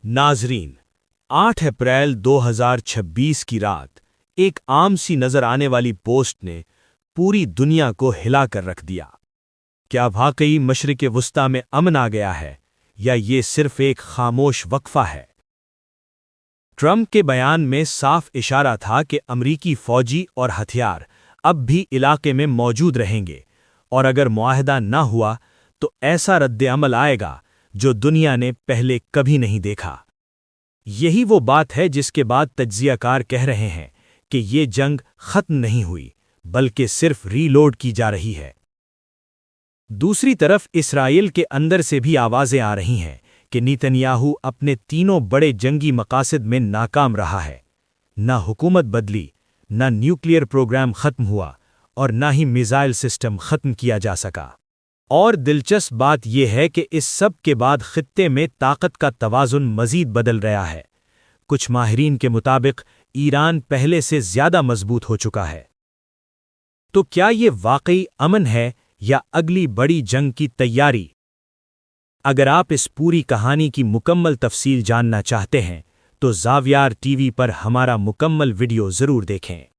नाजरीन, 8 अप्रैल 2026 की रात एक आम सी नजर आने वाली पोस्ट ने पूरी दुनिया को हिला कर रख दिया। क्या वाकई मशरिक़ वुस्ता में अमन आ गया है या ये सिर्फ एक खामोश वक्फा है? ट्रंप के बयान में साफ इशारा था कि अमरीकी फौजी और हथियार अब भी इलाके में मौजूद रहेंगे और अगर मुआहदा न हुआ तो ऐसा रद्द-ए-अमल आएगा जो दुनिया ने पहले कभी नहीं देखा। यही वो बात है जिसके बाद तज्ज़ियाकार कह रहे हैं कि ये जंग खत्म नहीं हुई बल्कि सिर्फ रीलोड की जा रही है। दूसरी तरफ इसराइल के अंदर से भी आवाज़ें आ रही हैं कि नेतन्याहू अपने तीनों बड़े जंगी मकासद में नाकाम रहा है। न हुकूमत बदली, न न्यूक्लियर प्रोग्राम खत्म हुआ और न ही मिसाइल सिस्टम खत्म किया जा सका। और दिलचस्प बात यह है कि इस सब के बाद खित्ते में ताकत का तवाज़ुन मज़ीद बदल रहा है। कुछ माहिरीन के मुताबिक ईरान पहले से ज़्यादा मजबूत हो चुका है। तो क्या ये वाकई अमन है या अगली बड़ी जंग की तैयारी? अगर आप इस पूरी कहानी की मुकम्मल तफसील जानना चाहते हैं तो ज़ावियार टीवी पर हमारा मुकम्मल वीडियो ज़रूर देखें।